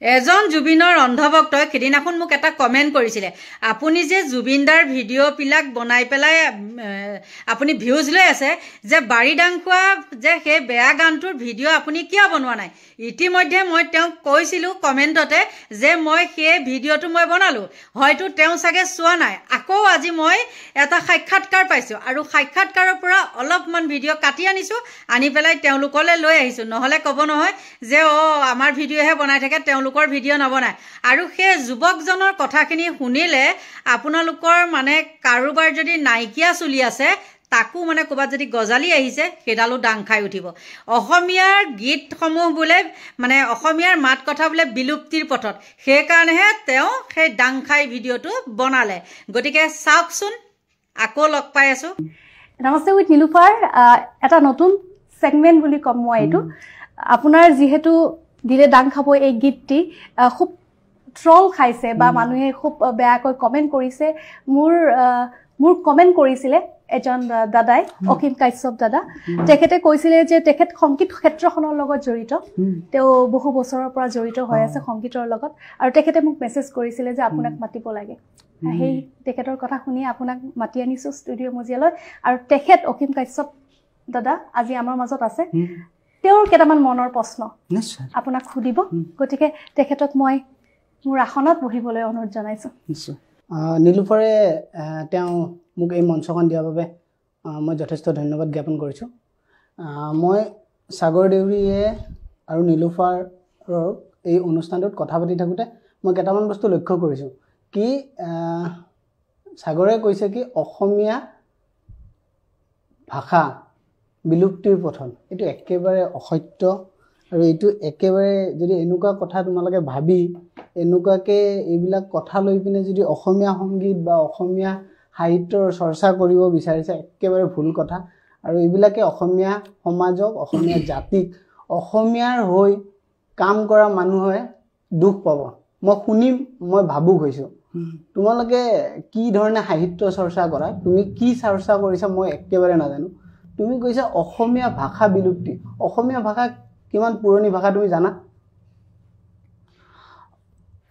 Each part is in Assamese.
এজন জুবিনৰ অন্ধভক্তই সেদিনাখন মোক এটা কমেণ্ট কৰিছিলে, আপুনি যে জুবিনদাৰ ভিডিঅ'বিলাক বনাই পেলাই আপুনি ভিউজ লৈ আছে, যে বাৰী দাং খোৱা যে সেই বেয়া গানটোৰ ভিডিঅ' আপুনি কিয় বনোৱা নাই? ইতিমধ্যে মই তেওঁক কৈছিলোঁ কমেণ্টতে যে মই সেই ভিডিঅ'টো মই বনালোঁ, হয়তো তেওঁ চাগে চোৱা নাই। আকৌ আজি মই এটা সাক্ষাৎকাৰ পাইছোঁ আৰু সাক্ষাৎকাৰৰ পৰা অলপমান ভিডিঅ' কাটি আনিছোঁ, আনি পেলাই তেওঁলোকলৈ লৈ আহিছোঁ। নহ'লে ক'ব নহয় যে আমাৰ ভিডিঅ'হে বনাই থাকে, তেওঁলোকৰ ভিডিঅ' নবনায়। আৰু সেই যুৱকজনৰ কথাখিনি শুনিলে আপোনালোকৰ মানে কাৰোবাৰ যদি নাইকিয়া চলি আছে, তাকো মানে ক'ৰবাত যদি গজালি আহিছে, সেইডালো দাং খাই উঠিব। অসমীয়াৰ গীতসমূহ বোলে মানে অসমীয়াৰ মাত কথা বোলে বিলুপ্তিৰ পথত, সেইকাৰণেহে তেওঁ সেই দাং খাই ভিডিঅ'টো বনালে। গতিকে চাওকচোন, আকৌ লগ পাই আছোঁ। নমস্তে উইথ নীলুফাৰ, এটা নতুন ছেগমেণ্ট বুলি ক'ম মই এইটো। আপোনাৰ যিহেতু দিলে দাং খাব এই গীতটি খুব ট্ৰল খাইছে বা মানুহে খুব বেয়াকৈ কমেণ্ট কৰিছে। মোৰ কমেণ্ট কৰিছিলে এজন দাদাই, অসীম কাশ্যপ দাদা। তেখেতে কৈছিলে যে তেখেত সংগীত ক্ষেত্ৰখনৰ লগত জড়িত, তেওঁ বহু বছৰৰ পৰা জড়িত হৈ আছে সংগীতৰ লগত, আৰু তেখেতে মোক মেছেজ কৰিছিলে যে আপোনাক মাতিব লাগে। সেই তেখেতৰ কথা শুনি আপোনাক মাতি আনিছোঁ ষ্টুডিঅ' মজিয়ালৈ। আৰু তেখেত অসীম কাশ্যপ দাদা আজি আমাৰ মাজত আছে। তেওঁৰ কেইটামান মনৰ প্ৰশ্ন আপোনাক সুধিব, গতিকে তেখেতক মই মোৰ আসনত বহিবলৈ অনুৰোধ জনাইছোঁ। নিশ্চয়। নীলুফাৰে তেওঁ মোক এই মঞ্চখন দিয়াৰ বাবে মই যথেষ্ট ধন্যবাদ জ্ঞাপন কৰিছোঁ। মই সাগৰ দেউৰীয়ে আৰু নীলুফাৰৰ এই অনুষ্ঠানটোত কথা পাতি থাকোঁতে মই কেইটামান বস্তু লক্ষ্য কৰিছোঁ। কি সাগৰে কৈছে কি অসমীয়া ভাষা বিলুপ্তিৰ পথত, এইটো একেবাৰে অসত্য। আৰু এইটো একেবাৰে যদি এনেকুৱা কথা তোমালোকে ভাবি এনেকুৱাকৈ এইবিলাক কথা লৈ পিনে যদি অসমীয়া সংগীত বা অসমীয়া সাহিত্যৰ চৰ্চা কৰিব বিচাৰিছে, একেবাৰে ভুল কথা। আৰু এইবিলাকে অসমীয়া সমাজক, অসমীয়া জাতিক, অসমীয়াৰ হৈ কাম কৰা মানুহে দুখ পাব। মই শুনিম, মই ভাবুক হৈছোঁ। তোমালোকে কি ধৰণে সাহিত্য চৰ্চা কৰা, তুমি কি চৰ্চা কৰিছা মই একেবাৰে নাজানো। তুমি কৈছা অসমীয়া ভাষা বিলুপ্তি। অসমীয়া ভাষা কিমান পুৰণি ভাষা তুমি জানা?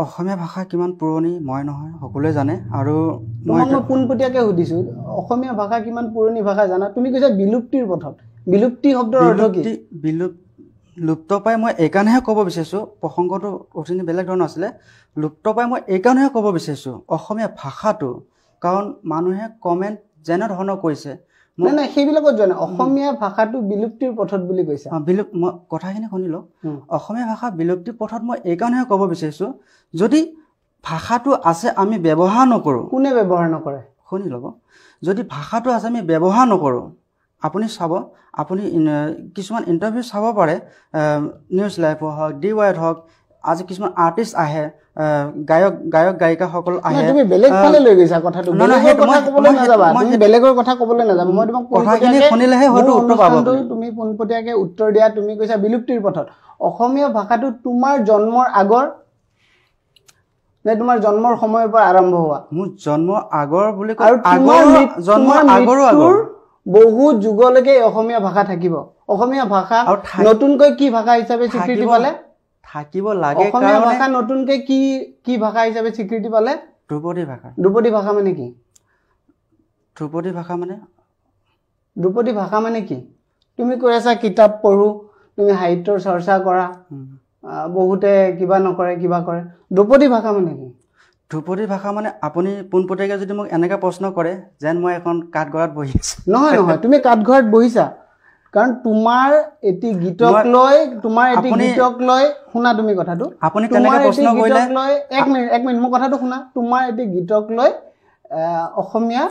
অসমীয়া ভাষা কিমান পুৰণি মই নহয়, সকলোৱে জানে। আৰু মই পোনপটীয়াকৈ সুধিছোঁ, অসমীয়া ভাষা কিমান পুৰণি ভাষা জানা? তুমি কৈছা বিলুপ্তিৰ পথত। বিলুপ্তি শব্দৰ অৰ্থ কি? লুপ্ত পাই মই এইকাৰণেহে ক'ব বিচাৰিছোঁ, প্ৰসংগটো অথনি বেলেগ ধৰণৰ আছিলে। লুপ্ত পাই মই এইকাৰণেহে ক'ব বিচাৰিছোঁ অসমীয়া ভাষাটো, কাৰণ মানুহে কমেণ্ট যেনেধৰণৰ কৰিছে। নাই সেইবিলাকত যোৱা নাই, অসমীয়া ভাষাটো বিলুপ্তিৰ পথত বুলি কৈছে। মই কথাখিনি শুনি লওক। অসমীয়া ভাষা বিলুপ্তিৰ পথত মই এইকাৰণেহে ক'ব বিচাৰিছোঁ, যদি ভাষাটো আছে আমি ব্যৱহাৰ নকৰোঁ। কোনে ব্যৱহাৰ নকৰে? শুনি ল'ব। যদি ভাষাটো আছে আমি ব্যৱহাৰ নকৰোঁ, আপুনি চাব, আপুনি কিছুমান ইণ্টাৰভিউ চাব পাৰে, নিউজ লাইভৰ হওক, DY হওক, আজি কিছুমান আৰ্টিষ্ট আহে, গায়িকাসকল আহে। তুমি বেলেগ ফালে লৈ গৈছা কথাটো, বেলেগৰ কথা ক'বলৈ নাযাবা। মই তোমাক শুনিলেহে হয়তো উত্তৰ পাব। তুমি পোনপটীয়াকৈ উত্তৰ দিয়া। তুমি কৈছা বিলুপ্তিৰ পথত। অসমীয়া ভাষাটো তোমাৰ জন্মৰ আগৰ নে তোমাৰ জন্মৰ সময়ৰ পৰা আৰম্ভ হোৱা? মোৰ জন্মৰ আগৰ বুলি কয়, বহুত যুগলৈকে অসমীয়া ভাষা থাকিব। অসমীয়া ভাষা নতুনকৈ কি ভাষা হিচাপে স্বীকৃতি পালে? থাকিব লাগে। অসমীয়া ভাষা নতুনকৈ কি ভাষা হিচাপে স্বীকৃতি পালে? ধ্ৰুপদী ভাষা। ধ্ৰুপদী ভাষা মানে কি? ধ্ৰুপদী ভাষা মানে ধ্ৰুপদী ভাষা মানে কি? তুমি কৈ আছা কিতাপ পঢ়ো, তুমি সাহিত্যৰ চৰ্চা কৰা, বহুতে কিবা নকৰে কিবা কৰে। ধ্ৰুপদী ভাষা মানে কি? ধ্ৰুপদী ভাষা মানে আপুনি পোনপটীয়াকৈ যদি মোক এনেকৈ প্ৰশ্ন কৰে যেন মই এখন কাঠগড়াত বহি আছোঁ। নহয়, তুমি কাঠগড়াত বহিছা, কাৰণ তোমাৰ এটি গীতক লৈ শুনা তুমি কথাটো। আপুনি তেনেকৈ প্ৰশ্ন কৰিলে, এক মিনিট মই কথাটো শুনা। তোমাৰ এটি গীতক লৈ অসমীয়া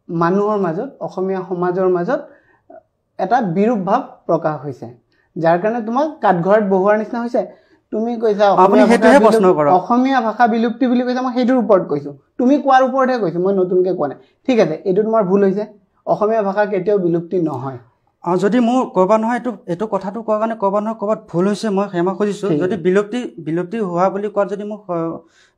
মানুহৰ মাজত, অসমীয়া সমাজৰ মাজত এটা বিৰূপ ভাৱ প্ৰকাশ হৈছে, যাৰ কাৰণে তোমাক কাঠগড়াত বহোৱাৰ নিচিনা হৈছে। তুমি কৈছা অসমীয়া ভাষা বিলুপ্তি বুলি কৈছা, মই সেইটোৰ ওপৰত কৈছোঁ। তুমি কোৱাৰ ওপৰতহে কৈছোঁ, মই নতুনকৈ কোৱা নাই। ঠিক আছে, এইটো তোমাৰ ভুল হৈছে। অসমীয়া ভাষা কেতিয়াও বিলুপ্তি নহয়। যদি মোৰ ক'ৰবাত নহয় এইটো কথাটো কোৱাৰ কাৰণে ক'ৰবাত ভুল হৈছে, মই ক্ষমা খুজিছোঁ। যদি বিলুপ্তি হোৱা বুলি কোৱাত যদি মোক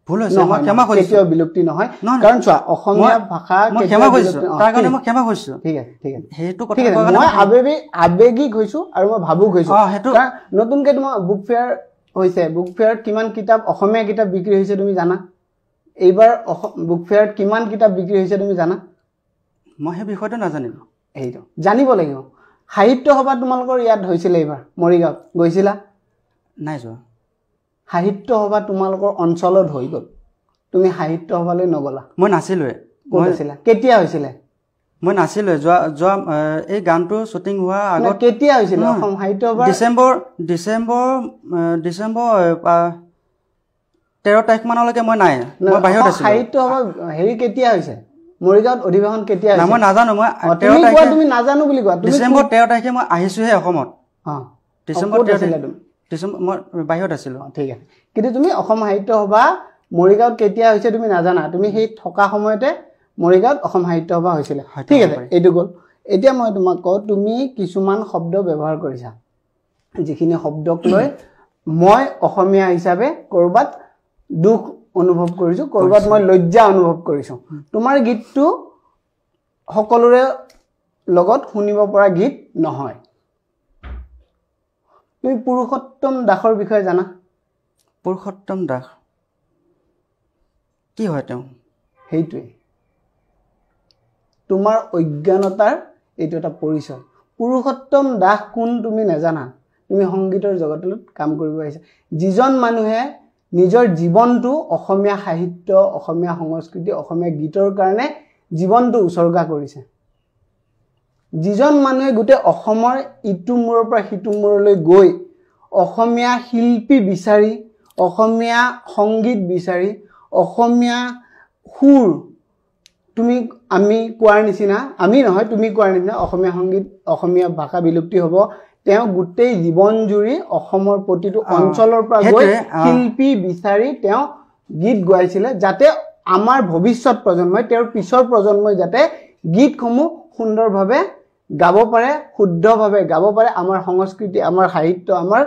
ভুল হৈছে, মই ক্ষমা খুজিছোঁ। কেতিয়াও বিলুপ্তি নহয়, কাৰণ চোৱা অসমীয়া ভাষা মই ক্ষমা খুজিছোঁ, তাৰ কাৰণে মই ক্ষমা খুজিছোঁ। ঠিক আছে, সেইটো কথা মই আৱেগিক হৈছোঁ আৰু মই ভাবুক হৈছোঁ। নতুনকৈ তোমাৰ বুক ফেয়াৰ হৈছে বুক ফেয়াৰত কিমান কিতাপ অসমীয়া কিতাপ বিক্ৰী হৈছে তুমি জানা এইবাৰ বুক ফেয়াৰত কিমান কিতাপ বিক্ৰী হৈছে তুমি জানা মই সেই বিষয়টো নাজানিম এইটো জানিব লাগিব সাহিত্য সভা তোমালোকৰ ইয়াত হৈছিল এইবাৰ মৰিগাঁৱত গৈছিলা নাই যোৱা সাহিত্য সভা তোমালোকৰ অঞ্চলত হৈ গ'ল তুমি সাহিত্য সভালৈ নগলা মই নাছিলোৱে ক'ত আছিলা কেতিয়া হৈছিলে মই নাছিলোৱে যোৱা এই গানটো শ্বুটিং হোৱাৰ আগত কেতিয়া হৈছিল অসম সাহিত্য সভা ডিচেম্বৰ 13 তাৰিখ মানলৈকে মই নাই মই বাহিৰত আছিলো সাহিত্য সভা হেৰি কেতিয়া হৈছে মৰিগাঁৱত অধিৱেশন কেতিয়া হৈছে মই নাজানো মই 13 তাৰিখে তুমি নাজানো বুলি কোৱা ডিচেম্বৰ 13 তাৰিখে মই আহিছোহে অসমত ডিচেম্বৰ 13 তাৰিখে ডিচেম্বৰ মই বাহিৰত আছিলো ঠিক আছে কিন্তু তুমি অসম সাহিত্য সভা মৰিগাঁৱত কেতিয়া হৈছে তুমি নাজানা তুমি সেই থকা সময়তে মৰিগাঁৱত অসম সাহিত্য সভা হৈছিল ঠিক আছে এইটো গ'ল এতিয়া মই তোমাক কওঁ তুমি কিছুমান শব্দ ব্যৱহাৰ কৰিছা যিখিনি শব্দক লৈ মই অসমীয়া হিচাপে কৰবাত দুখ অনুভৱ কৰিছো কৰবাত মই লজ্জা অনুভৱ কৰিছো তোমাৰ গীতটো সকলোৰে লগত শুনিব পৰা গীত নহয় তুমি পুৰুষোত্তম দাসৰ বিষয়ে জানা পুৰুষোত্তম দাস কি হয় তেওঁ সেইটোৱে তোমাৰ অজ্ঞানতাৰ এইটো এটা পৰিচয় পুৰুষোত্তম দাস কোন তুমি নাজানা তুমি সংগীতৰ জগতত কাম কৰিব আহিছা যিজন মানুহে নিজৰ জীৱনটো অসমীয়া সাহিত্য অসমীয়া সংস্কৃতি অসমীয়া গীতৰ কাৰণে জীৱনটো উৎসৰ্গা কৰিছে যিজন মানুহে গোটেই অসমৰ ইটো মূৰৰ পৰা সিটো মূৰলৈ গৈ অসমীয়া শিল্পী বিচাৰি অসমীয়া সংগীত বিচাৰি অসমীয়া সুৰ তুমি আমি কোৱাৰ নিচিনা আমি নহয় তুমি কোৱাৰ নিচিনা অসমীয়া সংগীত অসমীয়া ভাষা বিলুপ্তি হ'ব তেওঁ গোটেই জীৱন জুৰি অসমৰ প্ৰতিটো অঞ্চলৰ পৰা গৈ শিল্পী বিচাৰি তেওঁ গীত গাইছিলে যাতে আমাৰ ভৱিষ্যত প্ৰজন্মই তেওঁৰ পিছৰ প্ৰজন্মই যাতে গীতসমূহ সুন্দৰভাৱে গাব পাৰে শুদ্ধভাৱে গাব পাৰে আমাৰ সংস্কৃতি আমাৰ সাহিত্য আমাৰ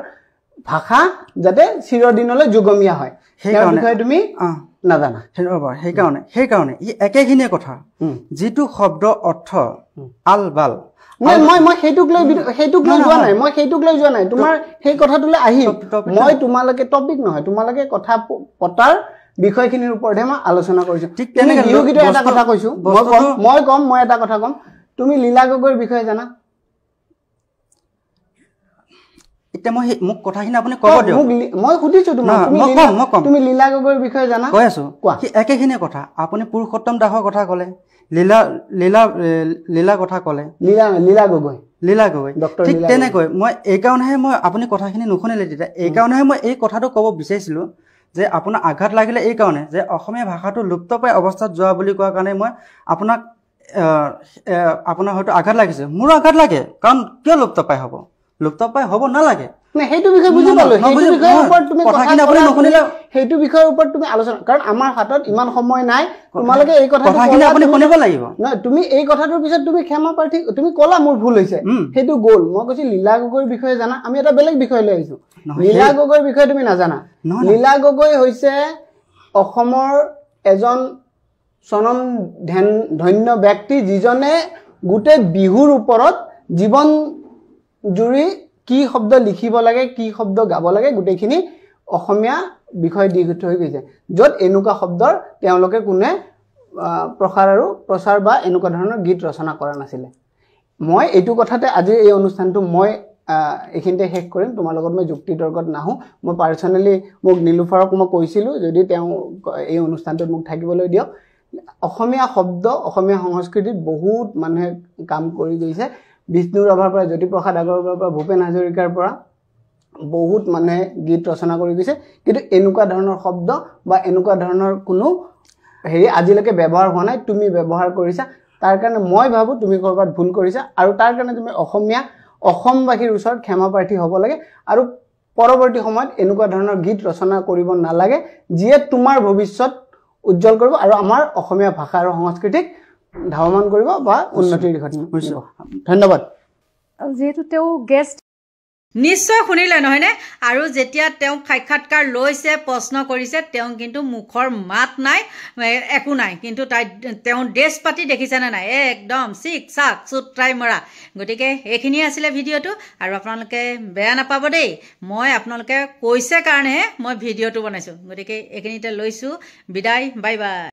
ভাষা যাতে চিৰদিনলৈ যুগমীয়া হয় সেই বিষয়ে তুমি নাজানা সেইকাৰণে ই একেখিনিয়ে কথা যিটো শব্দ অৰ্থ আল বাল মই সেইটোক লৈ যোৱা নাই তোমাৰ সেই কথাটোলৈ আহিম মই তোমালোকে টপিক নহয় তোমালোকে কথা পতাৰ বিষয়খিনিৰ ওপৰতহে মই আলোচনা কৰিছো ঠিক তেনেকৈ বিহুগীতৰ এটা কথা কৈছো মই এটা কথা কম তুমি লীলা গগৈৰ বিষয়ে জানা এতিয়া মই মোক কথাখিনি আপুনি ক'ব দিয়ক মই সুধিছো তোমাক তুমি লীলা গগৈৰ বিষয়ে জানা কৈ আছো একেখিনিয়ে কথা আপুনি পুৰুষোত্তম দাসৰ কথা ক'লে লীলা কথা ক'লে লীলা গগৈ ঠিক তেনেকৈ মই এইকাৰণেহে মই আপুনি কথাখিনি নুশুনিলে তেতিয়া এইকাৰণেহে মই এই কথাটো ক'ব বিচাৰিছিলোঁ যে আপোনাৰ আঘাত লাগিলে এইকাৰণে যে অসমীয়া ভাষাটো লুপ্তপ্ৰায় অৱস্থাত যোৱা বুলি কোৱাৰ কাৰণে মই আপোনাক আপোনাৰ হয়তো আঘাত লাগিছে মোৰো আঘাত লাগে কাৰণ কিয় লুপ্তপ্ৰায় হ'ব নালাগে সেইটো বিষয়ে বুজি পালো সেইটো বিষয়ৰ ওপৰত তুমি আলোচনা কাৰণ আমাৰ হাতত ইমান সময় নাই তোমালোকে এই কথাখিনি আপুনি শুনিব লাগিব নহয় তুমি এই কথাটোৰ পিছত তুমি ক্ষমা প্ৰাৰ্থী তুমি ক'লা মোৰ ভুল হৈছে সেইটো গ'ল মই কৈছো লীলা গগৈৰ বিষয়ে জানা আমি এটা বেলেগ বিষয় লৈ আহিছো লীলা গগৈৰ বিষয়ে তুমি নাজানা লীলা গগৈ হৈছে অসমৰ এজন স্বনাম ধন্য ব্যক্তি যিজনে গোটেই বিহুৰ ওপৰত জীৱন জুৰি কি শব্দ লিখিব লাগে কি শব্দ গাব লাগে গোটেইখিনি অসমীয়া বিষয় দি থৈ গৈছে য'ত এনেকুৱা শব্দৰ তেওঁলোকে কোনে প্ৰচাৰ বা এনেকুৱা ধৰণৰ গীত ৰচনা কৰা নাছিলে মই এইটো কথাতে আজি এই অনুষ্ঠানটো মই এইখিনিতে শেষ কৰিম তোমাৰ লগত মই যুক্তি তৰ্কত নাহোঁ মই পাৰ্চনেলি মোক নীলুফাৰক মই কৈছিলোঁ যদি তেওঁ এই অনুষ্ঠানটোত মোক থাকিবলৈ দিয়ক অসমীয়া শব্দ অসমীয়া সংস্কৃতিত বহুত মানুহে কাম কৰি গৈছে বিষ্ণু ৰাভাৰ পৰা জ্যোতিপ্ৰসাদ আগৰৱালাৰ পৰা ভূপেন হাজৰিকাৰ পৰা বহুত মানুহে গীত ৰচনা কৰি গৈছে কিন্তু এনেকুৱা ধৰণৰ শব্দ বা এনেকুৱা ধৰণৰ কোনো হেৰি আজিলৈকে ব্যৱহাৰ হোৱা নাই তুমি ব্যৱহাৰ কৰিছা তাৰ কাৰণে মই ভাবোঁ তুমি ক'ৰবাত ভুল কৰিছা আৰু তাৰ কাৰণে তুমি অসমবাসীৰ ওচৰত ক্ষমা প্ৰাৰ্থী হ'ব লাগে আৰু পৰৱৰ্তী সময়ত এনেকুৱা ধৰণৰ গীত ৰচনা কৰিব নালাগে যিয়ে তোমাৰ ভৱিষ্যত উজ্জ্বল কৰিব আৰু আমাৰ অসমীয়া ভাষা আৰু সংস্কৃতিক ধাৱমান কৰিব বা উন্নতিৰ দিশত ধন্যবাদ যিহেতু তেওঁ গেষ্ট নিশ্চয় শুনিলে নহয়নে? আৰু যেতিয়া তেওঁ সাক্ষাৎকাৰ লৈছে, প্ৰশ্ন কৰিছে, তেওঁ কিন্তু মুখৰ মাত নাই, একো নাই, কিন্তু তেওঁ ড্ৰেছ পাতি দেখিছেনে নাই, একদম চিক চাক চুট্ৰাই মৰা। গতিকে এইখিনিয়ে আছিলে ভিডিঅ'টো, আৰু আপোনালোকে বেয়া নাপাব দেই, মই আপোনালোকে কৈছে কাৰণেহে মই ভিডিঅ'টো বনাইছোঁ। গতিকে এইখিনিতে লৈছোঁ বিদায়, বাই বাই।